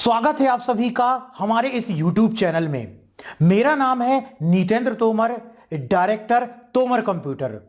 स्वागत है आप सभी का हमारे इस YouTube चैनल में। मेरा नाम है नीतेंद्र तोमर, डायरेक्टर तोमर कंप्यूटर।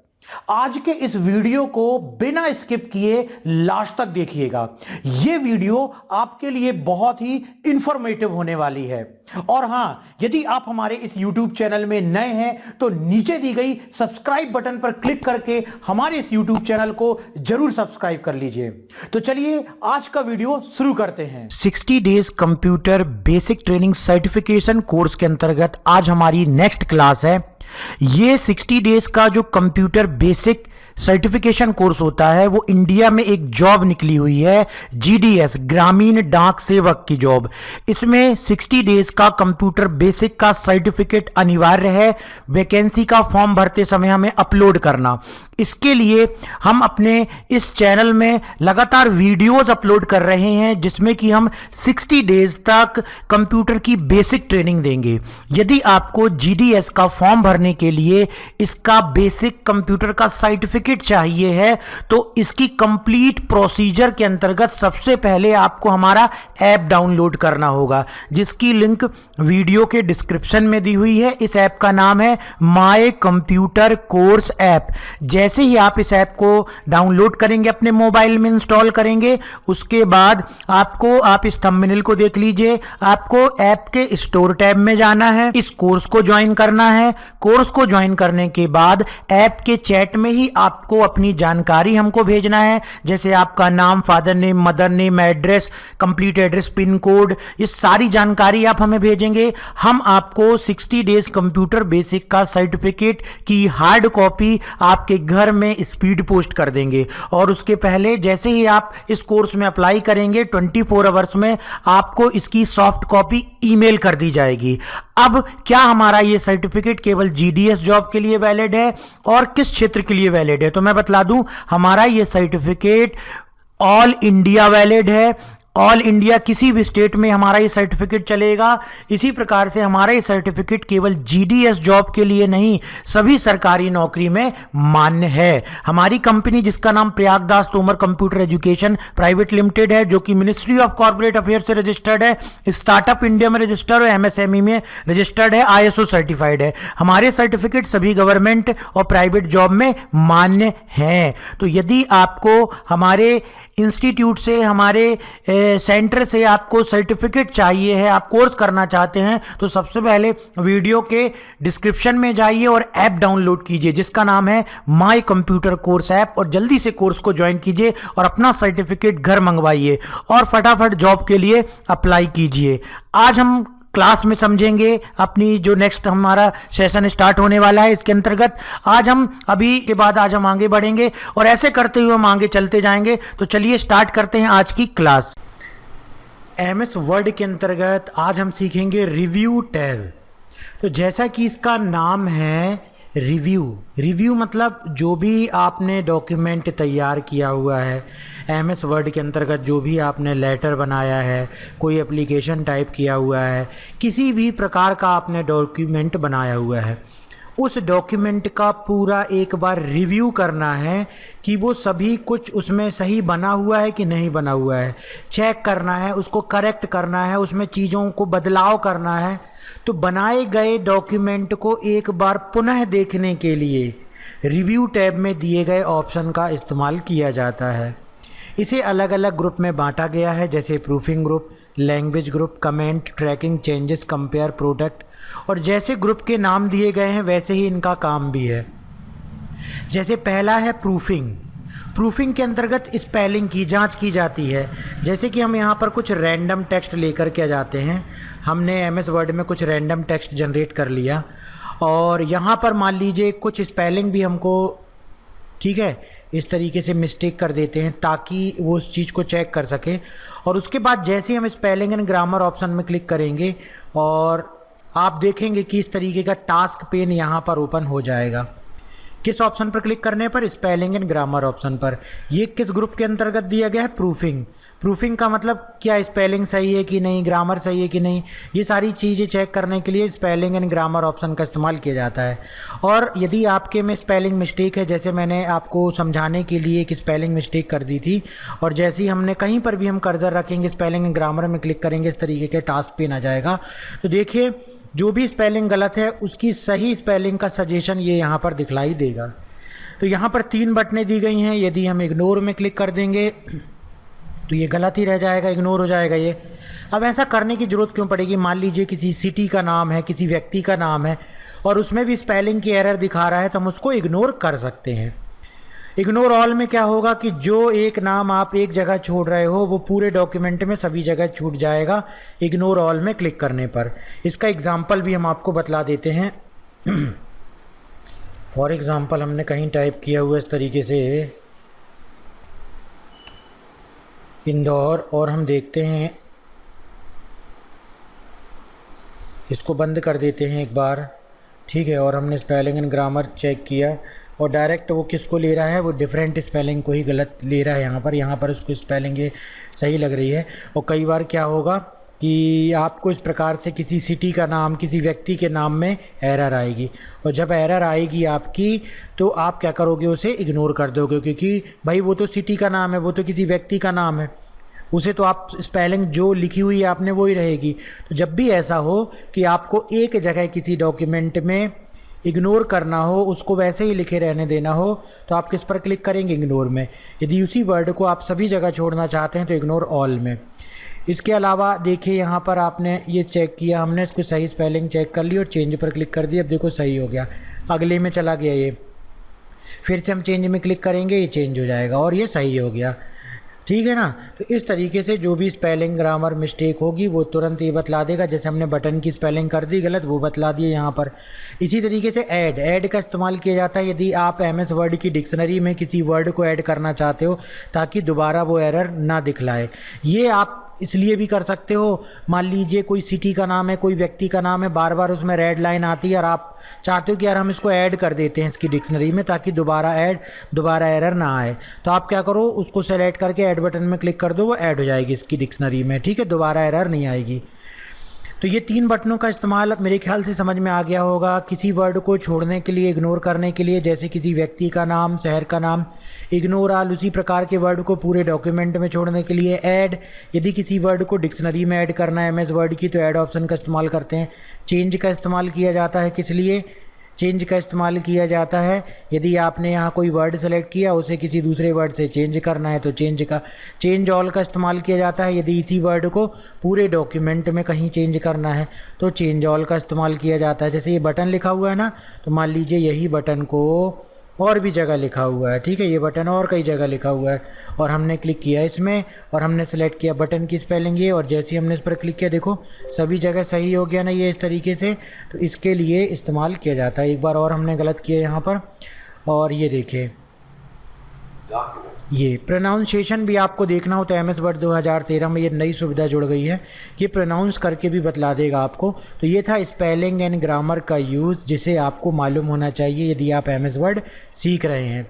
आज के इस वीडियो को बिना स्किप किए लास्ट तक देखिएगा। यह वीडियो आपके लिए बहुत ही इंफॉर्मेटिव होने वाली है। और हां, यदि आप हमारे इस YouTube चैनल में नए हैं तो नीचे दी गई सब्सक्राइब बटन पर क्लिक करके हमारे इस YouTube चैनल को जरूर सब्सक्राइब कर लीजिए। तो चलिए आज का वीडियो शुरू करते हैं। 60 days computer basic training certification course के अंतर्गत आज हमारी नेक्स्ट क्लास है। ये 60 डेज का जो कंप्यूटर बेसिक सर्टिफिकेशन कोर्स होता है वो इंडिया में एक जॉब निकली हुई है, GDS ग्रामीण डाक सेवक की जॉब। इसमें 60 डेज का कंप्यूटर बेसिक का सर्टिफिकेट अनिवार्य है। वैकेंसी का फॉर्म भरते समय हमें अपलोड करना। इसके लिए हम अपने इस चैनल में लगातार वीडियोस अपलोड कर रहे हैं जिसमें कि हम 60 डेज तक कंप्यूटर की बेसिक ट्रेनिंग देंगे। यदि आपको GDS का फॉर्म भरने के लिए इसका बेसिक कंप्यूटर का सर्टिफिकेट चाहिए है तो इसकी कंप्लीट प्रोसीजर के अंतर्गत सबसे पहले आपको हमारा ऐप डाउनलोड करना होगा, जिसकी लिंक वीडियो के डिस्क्रिप्शन में दी हुई है। इस ऐप का नाम है माय कंप्यूटर कोर्स ऐप। जैसे ही आप इस ऐप को डाउनलोड करेंगे, अपने मोबाइल में इंस्टॉल करेंगे, उसके बाद आप इस थंबनेल को देख लीजिए। आपको ऐप के स्टोर टैब में जाना है, इस कोर्स को ज्वाइन करना है। कोर्स को ज्वाइन करने के बाद ऐप के चैट में ही आपको अपनी जानकारी हमको भेजना है, जैसे आपका नाम, father name, mother name, address, complete address, pin code, ये सारी जानकारी आप हमें भेजेंगे। हम आपको 60 डेज कंप्यूटर बेसिक का सर्टिफिकेट की हार्ड कॉपी आपके घर में स्पीड पोस्ट कर देंगे। और उसके पहले जैसे ही आप इस कोर्स में अप्लाई करेंगे 24 आवर्स में आपको इसकी सॉफ्ट कॉपी ईमेल कर दी जाएगी। अब क्या हमारा ये सर्टिफिकेट केवल GDS जॉब के लिए वैलिड है और किस क्षेत्र के लिए वैलिड है, तो मैं बतला दूं, हमारा ये सर्टिफिकेट ऑल इंडिया वैलिड है। ऑल इंडिया किसी भी स्टेट में हमारा ये सर्टिफिकेट चलेगा। इसी प्रकार से हमारा ये सर्टिफिकेट केवल GDS जॉब के लिए नहीं, सभी सरकारी नौकरी में मान्य है। हमारी कंपनी, जिसका नाम Prayagdas Tomar computer education private limited है, जो कि मिनिस्ट्री ऑफ कॉर्पोरेट अफेयर से रजिस्टर्ड है, स्टार्टअप इंडिया में रजिस्टर्ड है, MSME में रजिस्टर्ड है, ISO सर्टिफाइड है। हमारे सर्टिफिकेट सभी गवर्नमेंट और प्राइवेट जॉब में मान्य हैं। तो यदि आपको हमारे इंस्टीट्यूट से, हमारे सेंटर से आपको सर्टिफिकेट चाहिए है, आप कोर्स करना चाहते हैं, तो सबसे पहले वीडियो के डिस्क्रिप्शन में जाइए और ऐप डाउनलोड कीजिए जिसका नाम है माय कंप्यूटर कोर्स ऐप, और जल्दी से कोर्स को ज्वाइन कीजिए और अपना सर्टिफिकेट घर मंगवाइए और फटाफट जॉब के लिए अप्लाई कीजिए। आज हम क्लास में समझेंगे अपनी जो नेक्स्ट हमारा सेशन स्टार्ट होने वाला है। इसके अंतर्गत आज हम आगे बढ़ेंगे और ऐसे करते हुए हम आगे चलते जाएंगे। तो चलिए स्टार्ट करते हैं आज की क्लास। MS वर्ड के अंतर्गत आज हम सीखेंगे रिव्यू टैब। तो जैसा कि इसका नाम है रिव्यू मतलब जो भी आपने डॉक्यूमेंट तैयार किया हुआ है, MS वर्ड के अंतर्गत जो भी आपने लेटर बनाया है, कोई एप्लीकेशन टाइप किया हुआ है, किसी भी प्रकार का आपने डॉक्यूमेंट बनाया हुआ है, उस डॉक्यूमेंट का पूरा एक बार रिव्यू करना है कि वो सभी कुछ उसमें सही बना हुआ है कि नहीं बना हुआ है। चेक करना है, उसको करेक्ट करना है, उसमें चीज़ों को बदलाव करना है। तो बनाए गए डॉक्यूमेंट को एक बार पुनः देखने के लिए रिव्यू टैब में दिए गए ऑप्शन का इस्तेमाल किया जाता है। इसे अलग अलग ग्रुप में बांटा गया है, जैसे proofing group, language group, comment, tracking, changes, compare, product. और जैसे ग्रुप के नाम दिए गए हैं वैसे ही इनका काम भी है। जैसे पहला है प्रूफिंग के अंतर्गत स्पेलिंग की जांच की जाती है। जैसे कि हम यहाँ पर कुछ रैंडम टेक्स्ट लेकर के जाते हैं। हमने MS वर्ड में कुछ रैंडम टेक्स्ट जनरेट कर लिया और यहाँ पर मान लीजिए कुछ स्पेलिंग भी हमको, ठीक है, इस तरीके से मिस्टेक कर देते हैं ताकि वो उस चीज़ को चेक कर सके। और उसके बाद जैसे हम स्पेलिंग एंड ग्रामर ऑप्शन में क्लिक करेंगे और आप देखेंगे कि इस तरीके का टास्क पेन यहाँ पर ओपन हो जाएगा। किस ऑप्शन पर क्लिक करने पर? स्पेलिंग एंड ग्रामर ऑप्शन पर। ये किस ग्रुप के अंतर्गत दिया गया है? प्रूफिंग। प्रूफिंग का मतलब क्या स्पेलिंग सही है कि नहीं, ग्रामर सही है कि नहीं, ये सारी चीज़ें चेक करने के लिए स्पेलिंग एंड ग्रामर ऑप्शन का इस्तेमाल किया जाता है। और यदि आपके में स्पेलिंग मिस्टेक है, जैसे मैंने आपको समझाने के लिए एक स्पेलिंग मिस्टेक कर दी थी, और जैसे ही हमने कहीं पर भी हम कर्सर रखेंगे स्पेलिंग एंड ग्रामर में क्लिक करेंगे, इस तरीके के टास्क पे आ जाएगा। तो देखिए जो भी स्पेलिंग गलत है उसकी सही स्पेलिंग का सजेशन ये यहाँ पर दिखलाई देगा। तो यहाँ पर 3 बटनें दी गई हैं, यदि हम इग्नोर में क्लिक कर देंगे तो ये गलत ही रह जाएगा, इग्नोर हो जाएगा ये। अब ऐसा करने की ज़रूरत क्यों पड़ेगी? मान लीजिए किसी सिटी का नाम है, किसी व्यक्ति का नाम है और उसमें भी स्पेलिंग की एरर दिखा रहा है, तो हम उसको इग्नोर कर सकते हैं। इग्नोर ऑल में क्या होगा कि जो एक नाम आप एक जगह छोड़ रहे हो वो पूरे डॉक्यूमेंट में सभी जगह छूट जाएगा इग्नोर ऑल में क्लिक करने पर। इसका एग्जाम्पल भी हम आपको बतला देते हैं। फॉर एग्ज़ाम्पल हमने कहीं टाइप किया हुआ इस तरीके से इंदौर, और हम देखते हैं, इसको बंद कर देते हैं एक बार, ठीक है। और हमने स्पेलिंग एंड ग्रामर चेक किया और डायरेक्ट वो किसको ले रहा है, वो डिफरेंट स्पेलिंग को ही गलत ले रहा है यहाँ पर उसको स्पेलिंग ये सही लग रही है। और कई बार क्या होगा कि आपको इस प्रकार से किसी सिटी का नाम, किसी व्यक्ति के नाम में एरर आएगी, और जब एरर आएगी आपकी तो आप क्या करोगे, उसे इग्नोर कर दोगे, क्योंकि भाई वो तो सिटी का नाम है, वो तो किसी व्यक्ति का नाम है, उसे तो आप स्पेलिंग जो लिखी हुई है आपने वो ही रहेगी। तो जब भी ऐसा हो कि आपको एक जगह किसी डॉक्यूमेंट में इग्नोर करना हो, उसको वैसे ही लिखे रहने देना हो, तो आप किस पर क्लिक करेंगे? इग्नोर में। यदि उसी वर्ड को आप सभी जगह छोड़ना चाहते हैं तो इग्नोर ऑल में। इसके अलावा देखिए यहाँ पर आपने ये चेक किया, हमने इसको सही स्पेलिंग चेक कर ली और चेंज पर क्लिक कर दिया। अब देखो सही हो गया, अगले में चला गया ये, फिर से हम चेंज में क्लिक करेंगे, ये चेंज हो जाएगा और ये सही हो गया, ठीक है ना। तो इस तरीके से जो भी स्पेलिंग ग्रामर मिस्टेक होगी वो तुरंत ये बतला देगा। जैसे हमने बटन की स्पेलिंग कर दी गलत, वो बतला दिए यहाँ पर। इसी तरीके से ऐड का इस्तेमाल किया जाता है यदि आप MS वर्ड की डिक्शनरी में किसी वर्ड को ऐड करना चाहते हो ताकि दोबारा वो एरर ना दिखलाए। ये आप इसलिए भी कर सकते हो, मान लीजिए कोई सिटी का नाम है, कोई व्यक्ति का नाम है, बार बार उसमें रेड लाइन आती है और आप चाहते हो कि यार हम इसको ऐड कर देते हैं इसकी डिक्शनरी में ताकि दोबारा एरर ना आए। तो आप क्या करो, उसको सेलेक्ट करके ऐड बटन में क्लिक कर दो, वो ऐड हो जाएगी इसकी डिक्शनरी में, ठीक है, दोबारा एरर नहीं आएगी। तो ये 3 बटनों का इस्तेमाल मेरे ख्याल से समझ में आ गया होगा। किसी वर्ड को छोड़ने के लिए, इग्नोर करने के लिए, जैसे किसी व्यक्ति का नाम, शहर का नाम, इग्नोर ऑल। उसी प्रकार के वर्ड को पूरे डॉक्यूमेंट में छोड़ने के लिए ऐड। यदि किसी वर्ड को डिक्शनरी में ऐड करना है MS वर्ड की तो ऐड ऑप्शन का इस्तेमाल करते हैं। चेंज का इस्तेमाल किया जाता है, किस लिए? चेंज का इस्तेमाल किया जाता है यदि आपने यहाँ कोई वर्ड सेलेक्ट किया, उसे किसी दूसरे वर्ड से चेंज करना है तो चेंज ऑल का इस्तेमाल किया जाता है। यदि इसी वर्ड को पूरे डॉक्यूमेंट में कहीं चेंज करना है तो चेंज ऑल का इस्तेमाल किया जाता है। जैसे ये बटन लिखा हुआ है ना, तो मान लीजिए यही बटन को और भी जगह लिखा हुआ है, ठीक है, ये बटन और कई जगह लिखा हुआ है और हमने क्लिक किया इसमें और हमने सेलेक्ट किया बटन की स्पेलिंग ये, और जैसे ही हमने इस पर क्लिक किया देखो सभी जगह सही हो गया ना ये इस तरीके से। तो इसके लिए इस्तेमाल किया जाता है। एक बार और हमने गलत किया यहाँ पर, और ये देखिए ये प्रोनाउंसिएशन भी आपको देखना हो तो MS वर्ड 2013 में ये नई सुविधा जुड़ गई है, ये प्रोनाउंस करके भी बतला देगा आपको। तो ये था स्पेलिंग एंड ग्रामर का यूज़ जिसे आपको मालूम होना चाहिए यदि आप MS वर्ड सीख रहे हैं।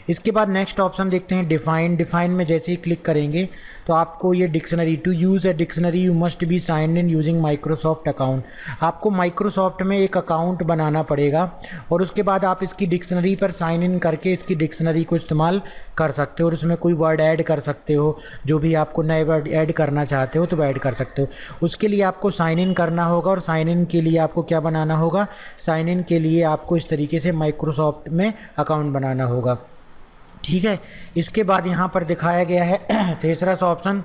इसके बाद नेक्स्ट ऑप्शन देखते हैं डिफाइन में जैसे ही क्लिक करेंगे तो आपको ये dictionary, to use a dictionary you must be signed in using Microsoft account. आपको माइक्रोसॉफ्ट में एक अकाउंट बनाना पड़ेगा और उसके बाद आप इसकी डिक्शनरी पर साइन इन करके इसकी डिक्शनरी को इस्तेमाल कर सकते हो और उसमें कोई वर्ड ऐड कर सकते हो, जो भी आपको नए वर्ड ऐड करना चाहते हो तो वो ऐड कर सकते हो। उसके लिए आपको साइन इन करना होगा और साइन इन के लिए आपको क्या बनाना होगा, साइन इन के लिए आपको इस तरीके से माइक्रोसॉफ्ट में अकाउंट बनाना होगा, ठीक है। इसके बाद यहाँ पर दिखाया गया है तीसरा सा ऑप्शन,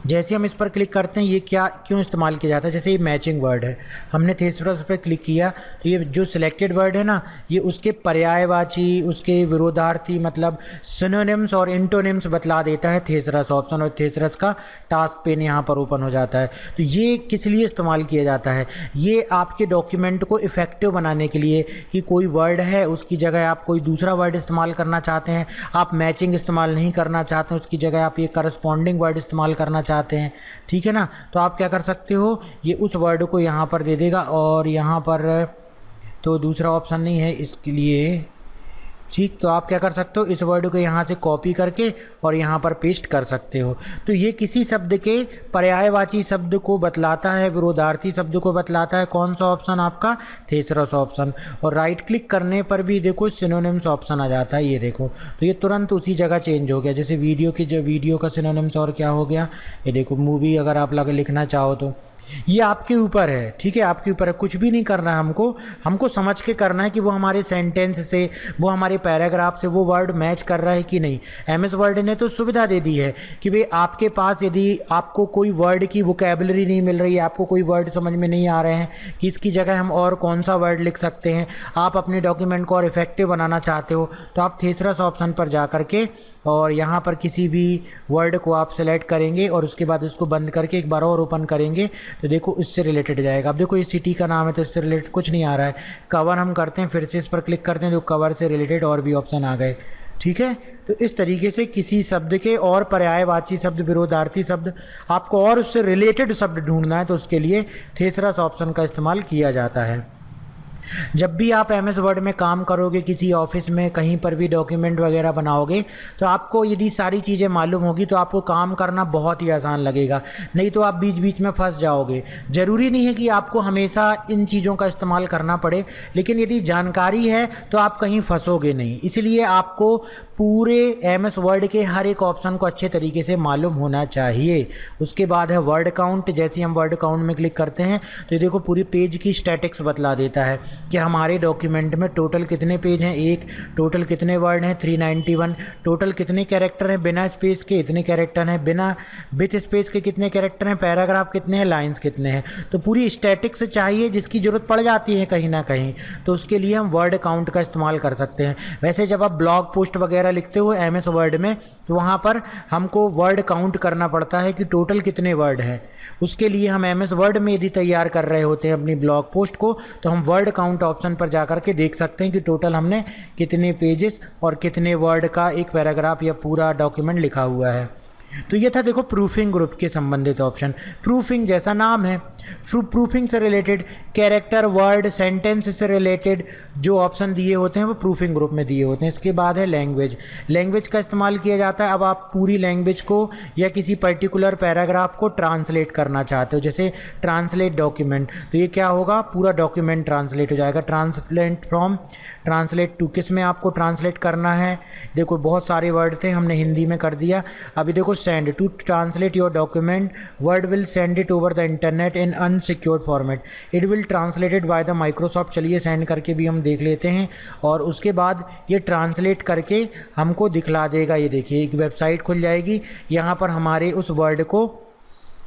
जैसे हम इस पर क्लिक करते हैं ये क्यों इस्तेमाल किया जाता है। जैसे ये मैचिंग वर्ड है, हमने थेसरस पर क्लिक किया तो ये जो सिलेक्टेड वर्ड है ना, ये उसके पर्यायवाची, उसके विरोधार्थी मतलब सिनोनिम्स और इंटोनिम्स बतला देता है थेसरस ऑप्शन, और थेसरस का टास्क पेन यहाँ पर ओपन हो जाता है। तो ये किस लिए इस्तेमाल किया जाता है, ये आपके डॉक्यूमेंट को इफ़ेक्टिव बनाने के लिए कि कोई वर्ड है उसकी जगह आप कोई दूसरा वर्ड इस्तेमाल करना चाहते हैं, आप मैचिंग इस्तेमाल नहीं करना चाहते हैं, उसकी जगह आप ये करस्पॉन्डिंग वर्ड इस्तेमाल करना चाहते हैं, ठीक है ना। तो आप क्या कर सकते हो, ये उस वर्ड को यहाँ पर दे देगा और यहाँ पर तो दूसरा ऑप्शन नहीं है इसके लिए। ठीक, तो आप क्या कर सकते हो, इस वर्ड को यहाँ से कॉपी करके और यहाँ पर पेस्ट कर सकते हो। तो ये किसी शब्द के पर्यायवाची शब्द को बतलाता है, विरोधार्थी शब्द को बतलाता है। कौन सा ऑप्शन आपका, थेसरस ऑप्शन। और राइट क्लिक करने पर भी देखो सिनोनिम्स ऑप्शन आ जाता है, ये देखो। तो ये तुरंत उसी जगह चेंज हो गया। जैसे वीडियो की, जो वीडियो का सिनोनिम्स और क्या हो गया, ये देखो मूवी अगर आप लिखना चाहो तो ये आपके ऊपर है। ठीक है, आपके ऊपर है, कुछ भी नहीं करना है हमको समझ के करना है कि वो हमारे सेंटेंस से, वो हमारे पैराग्राफ से वो वर्ड मैच कर रहा है कि नहीं। एमएस वर्ड ने तो सुविधा दे दी है कि भाई आपके पास यदि आपको कोई वर्ड की वोकैबुलरी नहीं मिल रही है, आपको कोई वर्ड समझ में नहीं आ रहे हैं कि इसकी जगह हम और कौन सा वर्ड लिख सकते हैं, आप अपने डॉक्यूमेंट को और इफेक्टिव बनाना चाहते हो, तो आप थेसरस ऑप्शन पर जा करके और यहाँ पर किसी भी वर्ड को आप सेलेक्ट करेंगे और उसके बाद उसको बंद करके एक बार और ओपन करेंगे तो देखो इससे रिलेटेड जाएगा। अब देखो ये सिटी का नाम है तो इससे रिलेटेड कुछ नहीं आ रहा है। कवर हम करते हैं, फिर से इस पर क्लिक करते हैं तो कवर से रिलेटेड और भी ऑप्शन आ गए। ठीक है, तो इस तरीके से किसी शब्द के और पर्यायवाची शब्द, विरोधार्थी शब्द, आपको और उससे रिलेटेड शब्द ढूंढना है तो उसके लिए थेसरस ऑप्शन का इस्तेमाल किया जाता है। जब भी आप एमएस वर्ड में काम करोगे, किसी ऑफिस में कहीं पर भी डॉक्यूमेंट वगैरह बनाओगे, तो आपको यदि सारी चीज़ें मालूम होगी तो आपको काम करना बहुत ही आसान लगेगा, नहीं तो आप बीच बीच में फंस जाओगे। ज़रूरी नहीं है कि आपको हमेशा इन चीज़ों का इस्तेमाल करना पड़े, लेकिन यदि जानकारी है तो आप कहीं फंसोगे नहीं। इसलिए आपको पूरे एमएस वर्ड के हर एक ऑप्शन को अच्छे तरीके से मालूम होना चाहिए। उसके बाद है वर्ड काउंट। जैसे हम वर्ड काउंट में क्लिक करते हैं तो ये देखो पूरी पेज की स्टैटिक्स बतला देता है कि हमारे डॉक्यूमेंट में टोटल कितने पेज हैं, एक, टोटल कितने वर्ड हैं 391, टोटल कितने कैरेक्टर हैं बिना स्पेस के, इतने कैरेक्टर हैं, बिना विथ स्पेस के कितने कैरेक्टर हैं, पैराग्राफ कितने हैं, लाइंस कितने हैं। तो पूरी स्टैटिक्स चाहिए जिसकी ज़रूरत पड़ जाती है कहीं ना कहीं, तो उसके लिए हम वर्ड काउंट का इस्तेमाल कर सकते हैं। वैसे जब आप ब्लॉग पोस्ट वगैरह लिखते हो एमएस वर्ड में तो वहाँ पर हमको वर्ड काउंट करना पड़ता है कि टोटल कितने वर्ड हैं। उसके लिए हम एमएस वर्ड में यदि तैयार कर रहे होते हैं अपनी ब्लॉग पोस्ट को तो हम वर्ड काउंट ऑप्शन पर जाकर के देख सकते हैं कि टोटल हमने कितने पेजेस और कितने वर्ड का एक पैराग्राफ या पूरा डॉक्यूमेंट लिखा हुआ है। तो ये था देखो प्रूफिंग ग्रुप के संबंधित ऑप्शन। प्रूफिंग जैसा नाम है, प्रूफिंग से रिलेटेड कैरेक्टर, वर्ड, सेंटेंस से रिलेटेड जो ऑप्शन दिए होते हैं वो प्रूफिंग ग्रुप में दिए होते हैं। इसके बाद है लैंग्वेज। लैंग्वेज का इस्तेमाल किया जाता है अब आप पूरी लैंग्वेज को या किसी पर्टिकुलर पैराग्राफ को ट्रांसलेट करना चाहते हो, जैसे ट्रांसलेट डॉक्यूमेंट, तो ये क्या होगा, पूरा डॉक्यूमेंट ट्रांसलेट हो जाएगा। ट्रांसलेट फ्रॉम, ट्रांसलेट टू, किस में आपको ट्रांसलेट करना है। देखो बहुत सारे वर्ड थे, हमने हिंदी में कर दिया। अभी देखो send, to translate your document Word will send it over the internet in unsecured format, it will translated by the Microsoft. चलिए सेंड करके भी हम देख लेते हैं और उसके बाद ये ट्रांसलेट करके हमको दिखला देगा। ये देखिए एक वेबसाइट खुल जाएगी, यहाँ पर हमारे उस वर्ड को,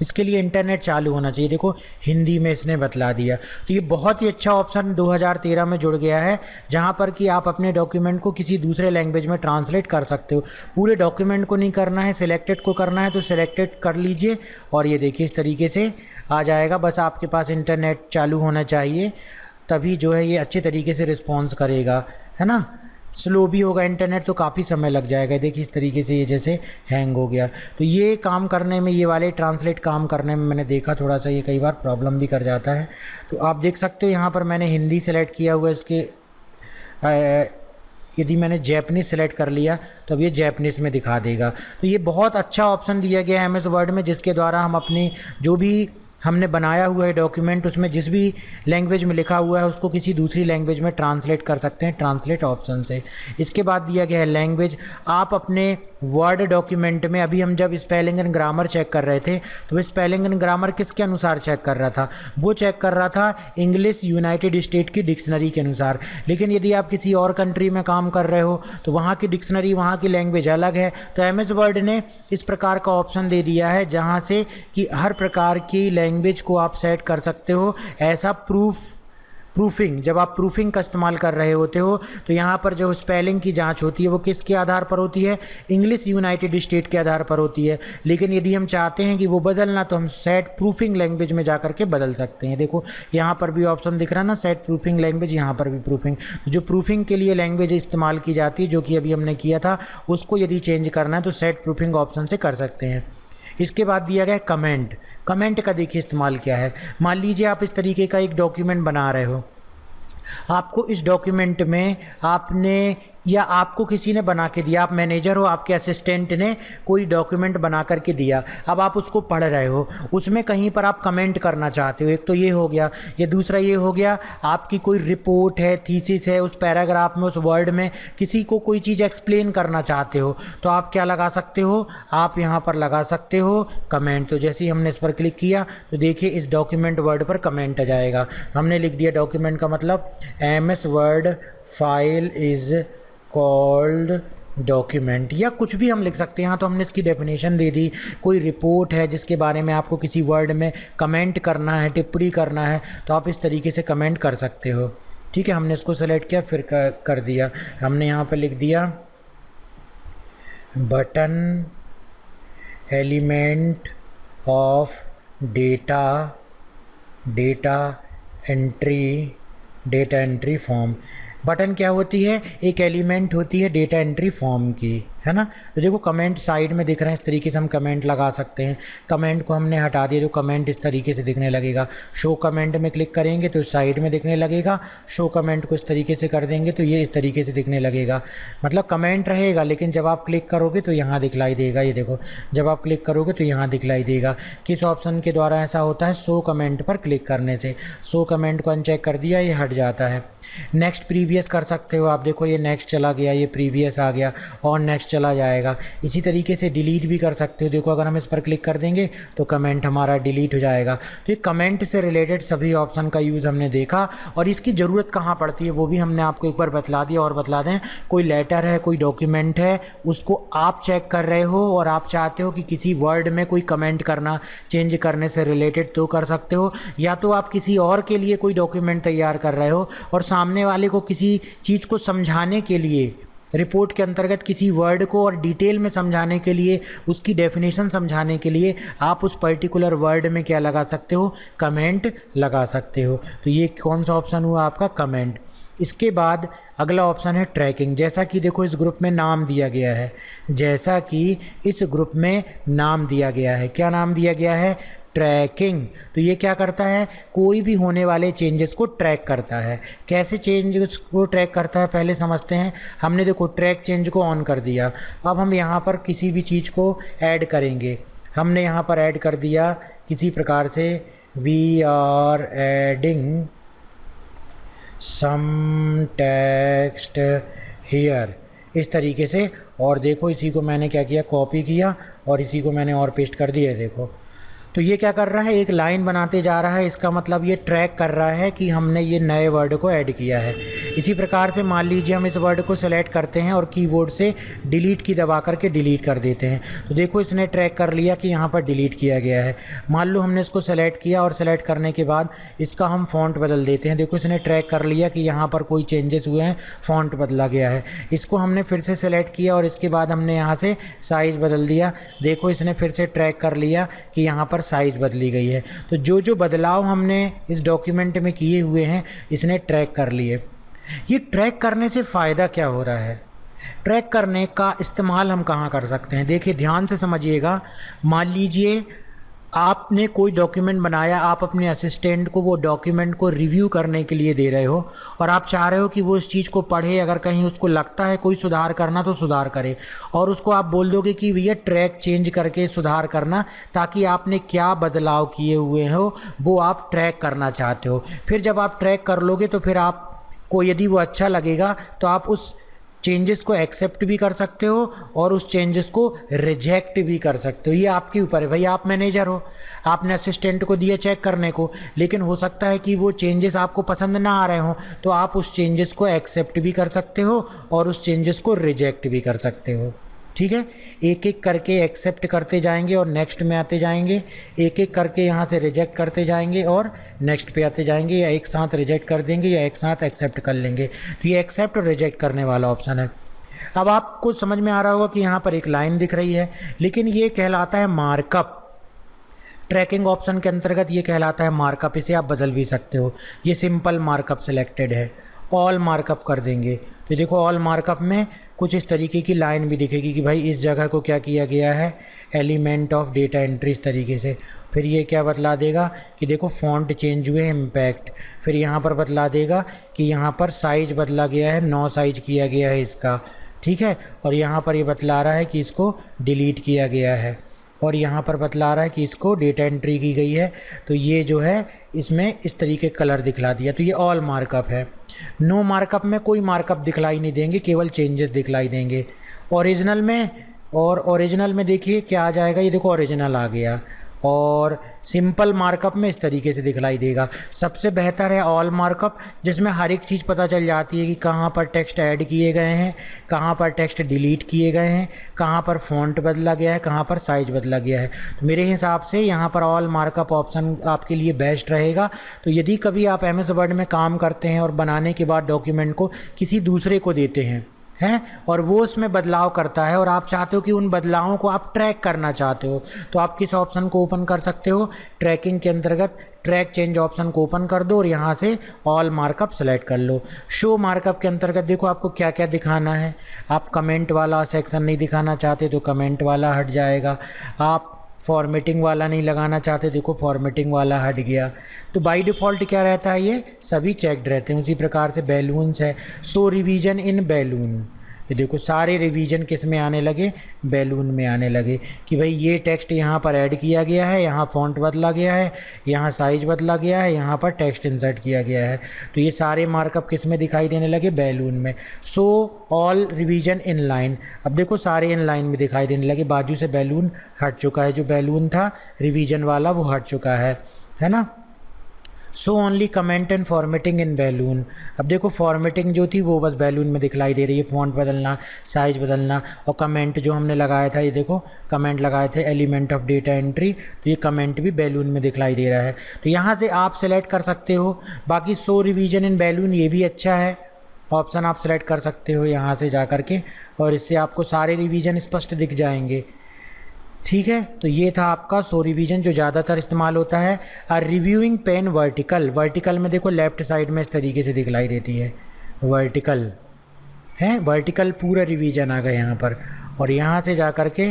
इसके लिए इंटरनेट चालू होना चाहिए। देखो हिंदी में इसने बतला दिया। तो ये बहुत ही अच्छा ऑप्शन 2013 में जुड़ गया है जहाँ पर कि आप अपने डॉक्यूमेंट को किसी दूसरे लैंग्वेज में ट्रांसलेट कर सकते हो। पूरे डॉक्यूमेंट को नहीं करना है, सिलेक्टेड को करना है तो सिलेक्टेड कर लीजिए और ये देखिए इस तरीके से आ जाएगा। बस आपके पास इंटरनेट चालू होना चाहिए, तभी जो है ये अच्छे तरीके से रिस्पॉन्स करेगा, है ना। स्लो भी होगा इंटरनेट तो काफ़ी समय लग जाएगा। देखिए इस तरीके से ये जैसे हैंग हो गया। तो ये काम करने में, ये वाले ट्रांसलेट काम करने में मैंने देखा थोड़ा सा ये कई बार प्रॉब्लम भी कर जाता है। तो आप देख सकते हो यहाँ पर मैंने हिंदी सेलेक्ट किया हुआ है, इसके यदि मैंने जैपनीज़ सेलेक्ट कर लिया तो अब ये जैपनीज़ में दिखा देगा। तो ये बहुत अच्छा ऑप्शन दिया गया है एमएस वर्ड में, जिसके द्वारा हम अपनी जो भी हमने बनाया हुआ है डॉक्यूमेंट, उसमें जिस भी लैंग्वेज में लिखा हुआ है उसको किसी दूसरी लैंग्वेज में ट्रांसलेट कर सकते हैं ट्रांसलेट ऑप्शन से। इसके बाद दिया गया है लैंग्वेज। आप अपने वर्ड डॉक्यूमेंट में, अभी हम जब स्पेलिंग एंड ग्रामर चेक कर रहे थे तो वो स्पेलिंग एंड ग्रामर किसके अनुसार चेक कर रहा था, वो चेक कर रहा था इंग्लिश यूनाइटेड स्टेट की डिक्शनरी के अनुसार। लेकिन यदि आप किसी और कंट्री में काम कर रहे हो तो वहाँ की डिक्शनरी, वहाँ की लैंग्वेज अलग है। तो एमएस वर्ड ने इस प्रकार का ऑप्शन दे दिया है जहाँ से कि हर प्रकार की लैंग्वेज को आप सेट कर सकते हो। ऐसा प्रूफिंग, जब आप प्रूफिंग का इस्तेमाल कर रहे होते हो तो यहाँ पर जो स्पेलिंग की जांच होती है वो किसके आधार पर होती है, इंग्लिश यूनाइटेड स्टेट के आधार पर होती है। लेकिन यदि हम चाहते हैं कि वो बदलना तो हम सेट प्रूफिंग लैंग्वेज में जाकर के बदल सकते हैं। देखो यहाँ पर भी ऑप्शन दिख रहा है ना, सेट प्रूफिंग लैंग्वेज, यहाँ पर भी प्रूफिंग। जो प्रूफिंग के लिए लैंग्वेज इस्तेमाल की जाती है, जो कि अभी हमने किया था, उसको यदि चेंज करना है तो सेट प्रूफिंग ऑप्शन से कर सकते हैं। इसके बाद दिया गया है कमेंट। कमेंट का देखिए इस्तेमाल क्या है। मान लीजिए आप इस तरीके का एक डॉक्यूमेंट बना रहे हो, आपको इस डॉक्यूमेंट में आपने या आपको किसी ने बना के दिया, आप मैनेजर हो, आपके असिस्टेंट ने कोई डॉक्यूमेंट बना करके दिया, अब आप उसको पढ़ रहे हो, उसमें कहीं पर आप कमेंट करना चाहते हो, एक तो ये हो गया, या दूसरा ये हो गया आपकी कोई रिपोर्ट है, थीसिस है, उस पैराग्राफ में, उस वर्ड में किसी को कोई चीज़ एक्सप्लेन करना चाहते हो, तो आप क्या लगा सकते हो, आप यहाँ पर लगा सकते हो कमेंट। तो जैसे ही हमने इस पर क्लिक किया तो देखिए इस डॉक्यूमेंट वर्ड पर कमेंट आ जाएगा। हमने लिख दिया डॉक्यूमेंट का मतलब MS word file is called document, या कुछ भी हम लिख सकते हैं। यहाँ तो हमने इसकी डेफिनेशन दे दी। कोई रिपोर्ट है जिसके बारे में आपको किसी वर्ड में कमेंट करना है, टिप्पणी करना है, तो आप इस तरीके से कमेंट कर सकते हो। ठीक है, हमने इसको सेलेक्ट किया, फिर कर दिया। हमने यहाँ पर लिख दिया button element of data entry form. Button क्या होती है, एक एलिमेंट होती है डेटा एंट्री फॉर्म की, है ना। तो देखो कमेंट साइड में दिख रहे हैं, इस तरीके से हम कमेंट लगा सकते हैं। कमेंट को हमने हटा दिया तो कमेंट इस तरीके से दिखने लगेगा। शो कमेंट में क्लिक करेंगे तो साइड में दिखने लगेगा। शो कमेंट को इस तरीके से कर देंगे तो ये इस तरीके से दिखने लगेगा। मतलब कमेंट रहेगा लेकिन जब आप क्लिक करोगे तो यहाँ दिखलाई देगा। ये देखो जब आप क्लिक करोगे तो यहाँ दिखलाई देगा। किस ऑप्शन के द्वारा ऐसा होता है, शो कमेंट पर क्लिक करने से। शो कमेंट को अनचेक कर दिया, ये हट जाता है। नेक्स्ट प्रीवियस कर सकते हो आप, देखो ये नेक्स्ट चला गया, ये प्रीवियस आ गया और नेक्स्ट चला जाएगा। इसी तरीके से डिलीट भी कर सकते हो। देखो अगर हम इस पर क्लिक कर देंगे तो कमेंट हमारा डिलीट हो जाएगा। तो ये कमेंट से रिलेटेड सभी ऑप्शन का यूज़ हमने देखा और इसकी ज़रूरत कहाँ पड़ती है वो भी हमने आपको एक बार बतला दिया। और बतला दें, कोई लेटर है, कोई डॉक्यूमेंट है, उसको आप चेक कर रहे हो और आप चाहते हो कि किसी वर्ड में कोई कमेंट करना, चेंज करने से रिलेटेड, तो कर सकते हो। या तो आप किसी और के लिए कोई डॉक्यूमेंट तैयार कर रहे हो और सामने वाले को किसी चीज़ को समझाने के लिए, रिपोर्ट के अंतर्गत किसी वर्ड को और डिटेल में समझाने के लिए, उसकी डेफिनेशन समझाने के लिए आप उस पर्टिकुलर वर्ड में क्या लगा सकते हो, कमेंट लगा सकते हो। तो ये कौन सा ऑप्शन हुआ आपका, कमेंट। इसके बाद अगला ऑप्शन है ट्रैकिंग। जैसा कि देखो इस ग्रुप में नाम दिया गया है, जैसा कि इस ग्रुप में नाम दिया गया है, क्या नाम दिया गया है, ट्रैकिंग। तो ये क्या करता है, कोई भी होने वाले चेंजेस को ट्रैक करता है। कैसे चेंजेस को ट्रैक करता है पहले समझते हैं। हमने देखो ट्रैक चेंज को ऑन कर दिया। अब हम यहाँ पर किसी भी चीज़ को ऐड करेंगे। हमने यहाँ पर ऐड कर दिया किसी प्रकार से, we are adding some text here, इस तरीके से। और देखो इसी को मैंने क्या किया, कॉपी किया और इसी को मैंने और पेस्ट कर दिया। देखो तो ये क्या कर रहा है, एक लाइन बनाते जा रहा है। इसका मतलब ये ट्रैक कर रहा है कि हमने ये नए वर्ड को ऐड किया है। इसी प्रकार से मान लीजिए हम इस वर्ड को सेलेक्ट करते हैं और कीबोर्ड से डिलीट की दबा करके डिलीट कर देते हैं। तो देखो इसने ट्रैक कर लिया कि यहाँ पर डिलीट किया गया है। मान लो हमने इसको सेलेक्ट किया और सेलेक्ट करने के बाद इसका हम फ़ॉन्ट बदल देते हैं। देखो इसने ट्रैक कर लिया कि यहाँ पर कोई चेंजेस हुए हैं, फ़ॉन्ट बदला गया है। इसको हमने फिर से सेलेक्ट किया और इसके बाद हमने यहाँ से साइज़ बदल दिया। देखो इसने फिर से ट्रैक कर लिया कि यहाँ पर साइज़ बदली गई है। तो जो जो बदलाव हमने इस डॉक्यूमेंट में किए हुए हैं इसने ट्रैक कर लिए। ये ट्रैक करने से फ़ायदा क्या हो रहा है, ट्रैक करने का इस्तेमाल हम कहाँ कर सकते हैं, देखिए ध्यान से समझिएगा। मान लीजिए आपने कोई डॉक्यूमेंट बनाया, आप अपने असिस्टेंट को वो डॉक्यूमेंट को रिव्यू करने के लिए दे रहे हो और आप चाह रहे हो कि वो इस चीज़ को पढ़े, अगर कहीं उसको लगता है कोई सुधार करना तो सुधार करे। और उसको आप बोल दोगे कि भैया ट्रैक चेंज करके सुधार करना, ताकि आपने क्या बदलाव किए हुए हो वो आप ट्रैक करना चाहते हो। फिर जब आप ट्रैक कर लोगे तो फिर आपको यदि वो अच्छा लगेगा तो आप उस चेंजेस को एक्सेप्ट भी कर सकते हो और उस चेंजेस को रिजेक्ट भी कर सकते हो। ये आपके ऊपर है भाई, आप मैनेजर हो, आपने असिस्टेंट को दिया चेक करने को, लेकिन हो सकता है कि वो चेंजेस आपको पसंद ना आ रहे हो, तो आप उस चेंजेस को एक्सेप्ट भी कर सकते हो और उस चेंजेस को रिजेक्ट भी कर सकते हो। ठीक है, एक एक करके एक्सेप्ट करते जाएंगे और नेक्स्ट में आते जाएंगे, एक एक करके यहाँ से रिजेक्ट करते जाएंगे और नेक्स्ट पे आते जाएंगे, या एक साथ रिजेक्ट कर देंगे या एक साथ एक्सेप्ट कर लेंगे। तो ये एक्सेप्ट और रिजेक्ट करने वाला ऑप्शन है। अब आपको समझ में आ रहा होगा कि यहाँ पर एक लाइन दिख रही है, लेकिन ये कहलाता है मार्कअप। ट्रैकिंग ऑप्शन के अंतर्गत ये कहलाता है मार्कअप, इसे आप बदल भी सकते हो। ये सिंपल मार्कअप सिलेक्टेड है ऑल मार्कअप कर देंगे तो देखो ऑल मार्कअप में कुछ इस तरीके की लाइन भी दिखेगी कि भाई इस जगह को क्या किया गया है, एलिमेंट ऑफ डेटा एंट्री इस तरीके से। फिर ये क्या बतला देगा कि देखो फ़ॉन्ट चेंज हुए, इम्पैक्ट। फिर यहाँ पर बतला देगा कि यहाँ पर साइज़ बदला गया है, 9 साइज़ किया गया है इसका, ठीक है। और यहाँ पर ये बतला रहा है कि इसको डिलीट किया गया है, और यहाँ पर बतला रहा है कि इसको डेटा एंट्री की गई है। तो ये जो है इसमें इस तरीके कलर दिखला दिया, तो ये ऑल मार्कअप है। नो मार्कअप में कोई मार्कअप दिखलाई नहीं देंगे, केवल चेंजेस दिखलाई देंगे। ओरिजिनल में, और ओरिजिनल में देखिए क्या आ जाएगा, ये देखो ओरिजिनल आ गया। और सिंपल मार्कअप में इस तरीके से दिखलाई देगा। सबसे बेहतर है ऑल मार्कअप, जिसमें हर एक चीज़ पता चल जाती है कि कहाँ पर टेक्स्ट ऐड किए गए हैं, कहाँ पर टेक्स्ट डिलीट किए गए हैं, कहाँ पर फ़ॉन्ट बदला गया है, कहाँ पर साइज़ बदला गया है। तो मेरे हिसाब से यहाँ पर ऑल मार्कअप ऑप्शन आपके लिए बेस्ट रहेगा। तो यदि कभी आप एमएस वर्ड में काम करते हैं और बनाने के बाद डॉक्यूमेंट को किसी दूसरे को देते हैं और वो उसमें बदलाव करता है और आप चाहते हो कि उन बदलावों को आप ट्रैक करना चाहते हो, तो आप किस ऑप्शन को ओपन कर सकते हो, ट्रैकिंग के अंतर्गत ट्रैक चेंज ऑप्शन को ओपन कर दो और यहाँ से ऑल मार्कअप सेलेक्ट कर लो। शो मार्कअप के अंतर्गत देखो आपको क्या क्या दिखाना है। आप कमेंट वाला सेक्शन नहीं दिखाना चाहते तो कमेंट वाला हट जाएगा। आप फॉर्मेटिंग वाला नहीं लगाना चाहते, देखो फॉर्मेटिंग वाला हट गया। तो बाय डिफ़ॉल्ट क्या रहता है, ये सभी चेक्ड रहते हैं। उसी प्रकार से बैलून्स है, सो रिवीजन इन बैलून, ये देखो सारे रिवीजन किस में आने लगे, बैलून में आने लगे कि भाई ये टेक्स्ट यहाँ पर ऐड किया गया है, यहाँ फ़ॉन्ट बदला गया है, यहाँ साइज़ बदला गया है, यहाँ पर टेक्स्ट इंसर्ट किया गया है। तो ये सारे मार्कअप किस में दिखाई देने लगे, बैलून में। So all revision in line, अब देखो सारे इन लाइन में दिखाई देने लगे। बाजू से बैलून हट चुका है, जो बैलून था रिवीजन वाला वो हट चुका है ना। So only comment and formatting in balloon, अब देखो फॉर्मेटिंग जो थी वो बस बैलून में दिखलाई दे रही है, फ़ॉन्ट बदलना, साइज़ बदलना। और कमेंट जो हमने लगाया था, ये देखो कमेंट लगाए थे एलिमेंट ऑफ डेटा एंट्री, तो ये कमेंट भी बैलून में दिखलाई दे रहा है। तो यहाँ से आप सेलेक्ट कर सकते हो। बाकी सो रिवीजन इन बैलून ये भी अच्छा है, ऑप्शन आप सेलेक्ट कर सकते हो यहाँ से जा कर के, और इससे आपको सारे रिवीजन स्पष्ट दिख जाएंगे, ठीक है। तो ये था आपका सो रिवीजन जो ज़्यादातर इस्तेमाल होता है। रिव्यूइंग पेन वर्टिकल, वर्टिकल में देखो लेफ़्ट साइड में इस तरीके से दिखलाई देती है, वर्टिकल है, वर्टिकल पूरा रिवीजन आ गया यहाँ पर। और यहाँ से जा कर के,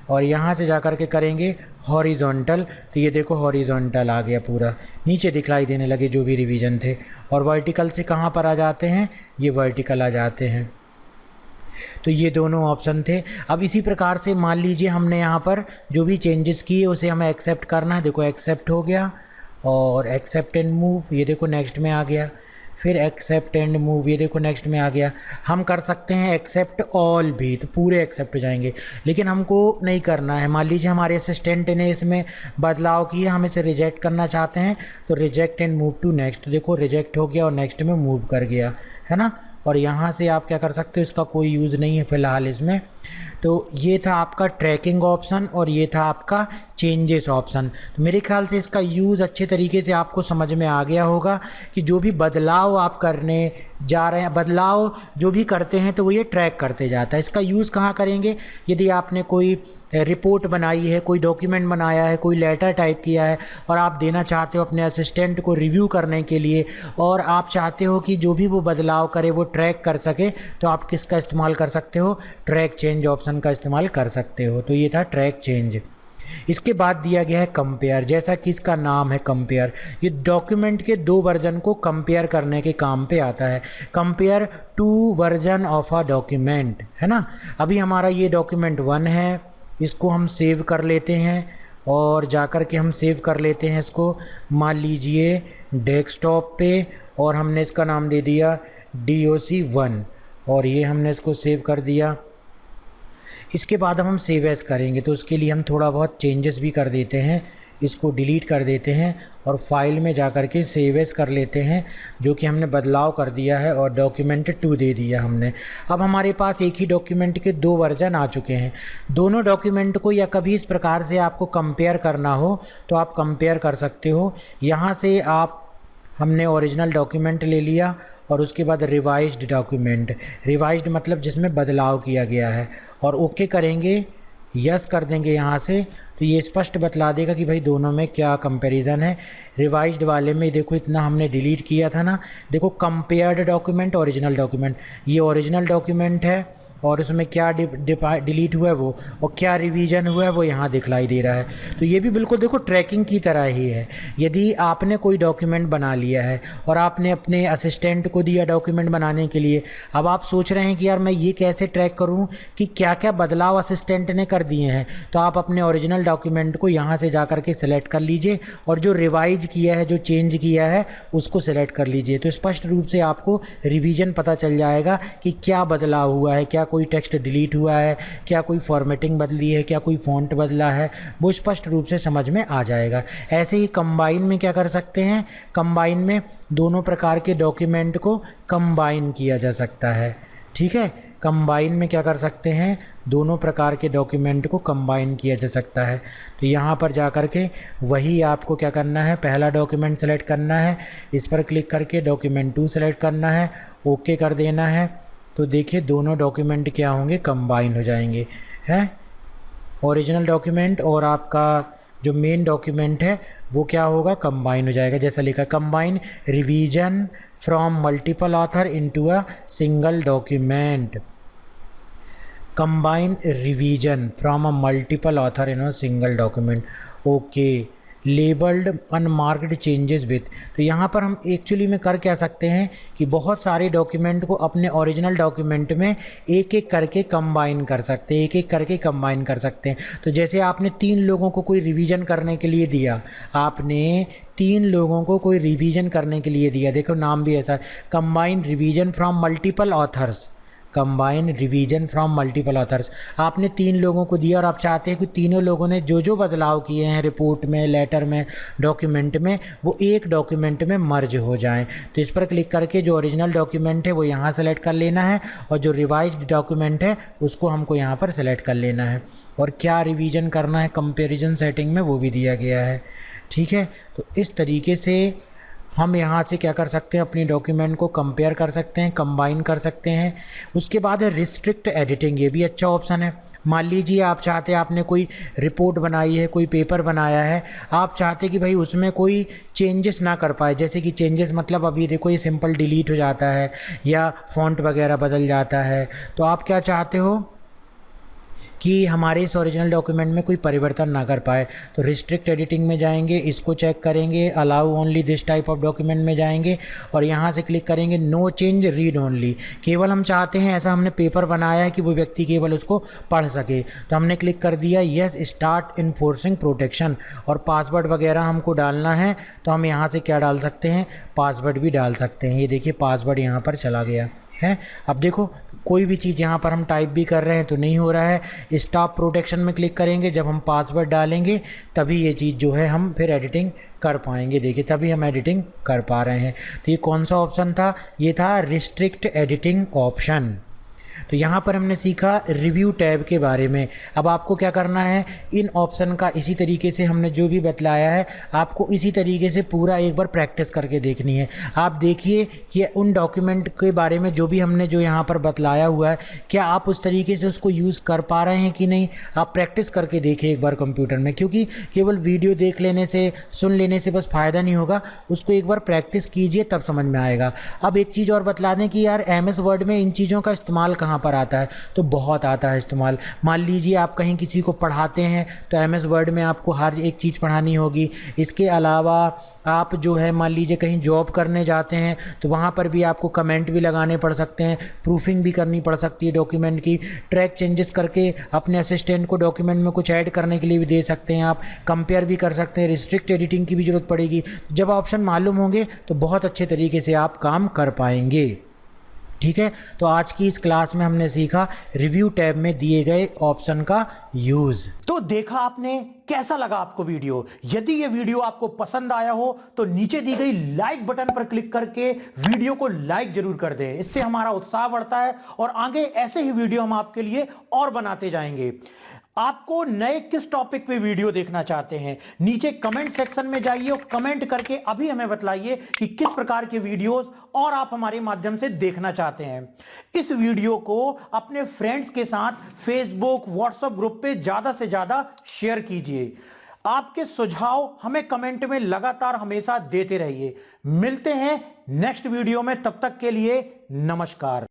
और यहाँ से जा कर के करेंगे हॉरिजॉन्टल, तो ये देखो हॉरिजॉन्टल आ गया, पूरा नीचे दिखलाई देने लगे जो भी रिवीजन थे। और वर्टिकल से कहाँ पर आ जाते हैं, ये वर्टिकल आ जाते हैं। तो ये दोनों ऑप्शन थे। अब इसी प्रकार से मान लीजिए हमने यहाँ पर जो भी चेंजेस किए उसे हमें एक्सेप्ट करना है, देखो एक्सेप्ट हो गया, और एक्सेप्ट एंड मूव, ये देखो नेक्स्ट में आ गया। फिर एक्सेप्ट एंड मूव, ये देखो नेक्स्ट में आ गया। हम कर सकते हैं एक्सेप्ट ऑल भी, तो पूरे एक्सेप्ट हो जाएंगे, लेकिन हमको नहीं करना है। मान लीजिए हमारे असिस्टेंट ने इसमें बदलाव किया, हम इसे रिजेक्ट करना चाहते हैं, तो reject and move to next, तो देखो रिजेक्ट हो गया और नेक्स्ट में मूव कर गया, है ना। और यहाँ से आप क्या कर सकते हो, इसका कोई यूज़ नहीं है फ़िलहाल इसमें। तो ये था आपका ट्रैकिंग ऑप्शन और ये था आपका चेंजेस ऑप्शन। तो मेरे ख्याल से इसका यूज़ अच्छे तरीके से आपको समझ में आ गया होगा कि जो भी बदलाव आप करने जा रहे हैं, बदलाव जो भी करते हैं तो वो ये ट्रैक करते जाता है। इसका यूज़ कहाँ करेंगे, यदि आपने कोई रिपोर्ट बनाई है, कोई डॉक्यूमेंट बनाया है, कोई लेटर टाइप किया है और आप देना चाहते हो अपने असिस्टेंट को रिव्यू करने के लिए, और आप चाहते हो कि जो भी वो बदलाव करे वो ट्रैक कर सके, तो आप किसका इस्तेमाल कर सकते हो, ट्रैक चेंज ऑप्शन का इस्तेमाल कर सकते हो। तो ये था ट्रैक चेंज। इसके बाद दिया गया है कंपेयर, जैसा कि इसका नाम है कंपेयर, ये डॉक्यूमेंट के 2 वर्जन को कंपेयर करने के काम पे आता है। Compare 2 version of a document, है ना। अभी हमारा ये डॉक्यूमेंट 1 है, इसको हम सेव कर लेते हैं और जाकर के हम सेव कर लेते हैं इसको, मान लीजिए डेस्कटॉप पे, और हमने इसका नाम दे दिया DOC1 और ये हमने इसको सेव कर दिया। इसके बाद हम सेव एज़ करेंगे, तो उसके लिए हम थोड़ा बहुत चेंजेस भी कर देते हैं, इसको डिलीट कर देते हैं और फाइल में जा कर के सेव एज़ कर लेते हैं, जो कि हमने बदलाव कर दिया है और डॉक्यूमेंट 2 दे दिया हमने। अब हमारे पास एक ही डॉक्यूमेंट के 2 वर्जन आ चुके हैं। दोनों डॉक्यूमेंट को या कभी इस प्रकार से आपको कंपेयर करना हो तो आप कंपेयर कर सकते हो। यहाँ से आप, हमने ओरिजिनल डॉक्यूमेंट ले लिया और उसके बाद रिवाइज्ड डॉक्यूमेंट, रिवाइज्ड मतलब जिसमें बदलाव किया गया है, और ओके करेंगे, यस कर देंगे यहाँ से, तो ये स्पष्ट बतला देगा कि भाई दोनों में क्या कंपैरिजन है। रिवाइज्ड वाले में देखो इतना हमने डिलीट किया था ना, देखो कंपेयर्ड डॉक्यूमेंट ओरिजिनल डॉक्यूमेंट, ये ओरिजिनल डॉक्यूमेंट है और उसमें क्या डिलीट हुआ है वो, और क्या रिवीजन हुआ है वो यहाँ दिखलाई दे रहा है। तो ये भी बिल्कुल देखो ट्रैकिंग की तरह ही है। यदि आपने कोई डॉक्यूमेंट बना लिया है और आपने अपने असिस्टेंट को दिया डॉक्यूमेंट बनाने के लिए, अब आप सोच रहे हैं कि यार मैं ये कैसे ट्रैक करूँ कि क्या क्या बदलाव असिस्टेंट ने कर दिए हैं, तो आप अपने ओरिजिनल डॉक्यूमेंट को यहाँ से जा कर के सिलेक्ट कर लीजिए और जो रिवाइज किया है, जो चेंज किया है उसको सिलेक्ट कर लीजिए। तो स्पष्ट रूप से आपको रिवीजन पता चल जाएगा कि क्या बदलाव हुआ है, क्या कोई टेक्स्ट डिलीट हुआ है, क्या कोई फॉर्मेटिंग बदली है, क्या कोई फ़ॉन्ट बदला है, वो स्पष्ट रूप से समझ में आ जाएगा। ऐसे ही कंबाइन में क्या कर सकते हैं, कंबाइन में दोनों प्रकार के डॉक्यूमेंट को कंबाइन किया जा सकता है। ठीक है, कंबाइन में क्या कर सकते हैं, दोनों प्रकार के डॉक्यूमेंट को कंबाइन किया जा सकता है। तो यहाँ पर जा कर के वही आपको क्या करना है, पहला डॉक्यूमेंट सेलेक्ट करना है, इस पर क्लिक करके डॉक्यूमेंट 2 सेलेक्ट करना है, ओके कर देना है। तो देखिए दोनों डॉक्यूमेंट क्या होंगे, कंबाइन हो जाएंगे हैं। ओरिजिनल डॉक्यूमेंट और आपका जो मेन डॉक्यूमेंट है वो क्या होगा, कंबाइन हो जाएगा। जैसा लिखा combine revision from multiple author into a single document, combine revision from a multiple author in a single document. Okay, labelled unmarked changes with, तो यहाँ पर हम एक्चुअली में कर क्या सकते हैं कि बहुत सारे डॉक्यूमेंट को अपने ओरिजिनल डॉक्यूमेंट में एक एक करके कंबाइन कर सकते हैं, एक एक करके कंबाइन कर सकते हैं। तो जैसे आपने 3 लोगों को कोई रिवीजन करने के लिए दिया, आपने 3 लोगों को कोई रिवीजन करने के लिए दिया, देखो नाम भी ऐसा, combine revision from multiple authors, combine revision from multiple authors. आपने 3 लोगों को दिया और आप चाहते हैं कि तीनों लोगों ने जो जो बदलाव किए हैं रिपोर्ट में, लेटर में, डॉक्यूमेंट में, वो एक डॉक्यूमेंट में मर्ज हो जाएं। तो इस पर क्लिक करके जो ओरिजिनल डॉक्यूमेंट है वो यहाँ सेलेक्ट कर लेना है और जो रिवाइज्ड डॉक्यूमेंट है उसको हमको यहाँ पर सेलेक्ट कर लेना है। और क्या रिवीजन करना है कंपेरिजन सेटिंग में वो भी दिया गया है। ठीक है, तो इस तरीके से हम यहाँ से क्या कर सकते हैं, अपनी डॉक्यूमेंट को कंपेयर कर सकते हैं, कंबाइन कर सकते हैं। उसके बाद है रिस्ट्रिक्ट एडिटिंग, ये भी अच्छा ऑप्शन है। मान लीजिए आप चाहते हैं, आपने कोई रिपोर्ट बनाई है, कोई पेपर बनाया है, आप चाहते कि भाई उसमें कोई चेंजेस ना कर पाए, जैसे कि चेंजेस मतलब अभी देखो ये सिंपल डिलीट हो जाता है या फॉन्ट वगैरह बदल जाता है, तो आप क्या चाहते हो कि हमारे इस ओरिजिनल डॉक्यूमेंट में कोई परिवर्तन ना कर पाए। तो रिस्ट्रिक्ट एडिटिंग में जाएंगे, इसको चेक करेंगे, allow only this type of document में जाएंगे और यहाँ से क्लिक करेंगे नो चेंज रीड ओनली, केवल हम चाहते हैं ऐसा हमने पेपर बनाया है कि वो व्यक्ति केवल उसको पढ़ सके, तो हमने क्लिक कर दिया यस स्टार्ट इन्फोर्सिंग प्रोटेक्शन। और पासवर्ड वगैरह हमको डालना है तो हम यहाँ से क्या डाल सकते हैं, पासवर्ड भी डाल सकते हैं। ये देखिए पासवर्ड यहाँ पर चला गया है। अब देखो कोई भी चीज़ यहाँ पर हम टाइप भी कर रहे हैं तो नहीं हो रहा है। स्टॉप प्रोटेक्शन में क्लिक करेंगे, जब हम पासवर्ड डालेंगे तभी ये चीज़ जो है हम फिर एडिटिंग कर पाएंगे। देखिए तभी हम एडिटिंग कर पा रहे हैं। तो ये कौन सा ऑप्शन था, ये था रिस्ट्रिक्ट एडिटिंग ऑप्शन। तो यहाँ पर हमने सीखा रिव्यू टैब के बारे में। अब आपको क्या करना है, इन ऑप्शन का इसी तरीके से हमने जो भी बतलाया है आपको इसी तरीके से पूरा एक बार प्रैक्टिस करके देखनी है। आप देखिए कि उन डॉक्यूमेंट के बारे में जो भी हमने जो यहाँ पर बतलाया हुआ है, क्या आप उस तरीके से उसको यूज़ कर पा रहे हैं कि नहीं। आप प्रैक्टिस करके देखिए एक बार कंप्यूटर में, क्योंकि केवल वीडियो देख लेने से, सुन लेने से बस फ़ायदा नहीं होगा, उसको एक बार प्रैक्टिस कीजिए तब समझ में आएगा। अब एक चीज़ और बतला दें कि यार MS वर्ड में इन चीज़ों का इस्तेमाल कहाँ पर आता है, तो बहुत आता है इस्तेमाल। मान लीजिए आप कहीं किसी को पढ़ाते हैं तो MS वर्ड में आपको हर एक चीज़ पढ़ानी होगी। इसके अलावा आप जो है मान लीजिए कहीं जॉब करने जाते हैं तो वहाँ पर भी आपको कमेंट भी लगाने पड़ सकते हैं, प्रूफिंग भी करनी पड़ सकती है डॉक्यूमेंट की, ट्रैक चेंजेस करके अपने असिस्टेंट को डॉक्यूमेंट में कुछ ऐड करने के लिए भी दे सकते हैं, आप कंपेयर भी कर सकते हैं, रिस्ट्रिक्ट एडिटिंग की भी ज़रूरत पड़ेगी। जब ऑप्शन मालूम होंगे तो बहुत अच्छे तरीके से आप काम कर पाएंगे। ठीक है, तो आज की इस क्लास में हमने सीखा रिव्यू टैब में दिए गए ऑप्शन का यूज। तो देखा आपने, कैसा लगा आपको वीडियो। यदि ये वीडियो आपको पसंद आया हो तो नीचे दी गई लाइक बटन पर क्लिक करके वीडियो को लाइक जरूर कर दें, इससे हमारा उत्साह बढ़ता है और आगे ऐसे ही वीडियो हम आपके लिए और बनाते जाएंगे। आपको नए किस टॉपिक पे वीडियो देखना चाहते हैं? नीचे कमेंट सेक्शन में जाइए और कमेंट करके अभी हमें बताइए कि किस प्रकार के वीडियोस और आप हमारे माध्यम से देखना चाहते हैं। इस वीडियो को अपने फ्रेंड्स के साथ फेसबुक व्हाट्सएप ग्रुप पे ज्यादा से ज्यादा शेयर कीजिए। आपके सुझाव हमें कमेंट में लगातार हमेशा देते रहिए। मिलते हैं नेक्स्ट वीडियो में, तब तक के लिए नमस्कार।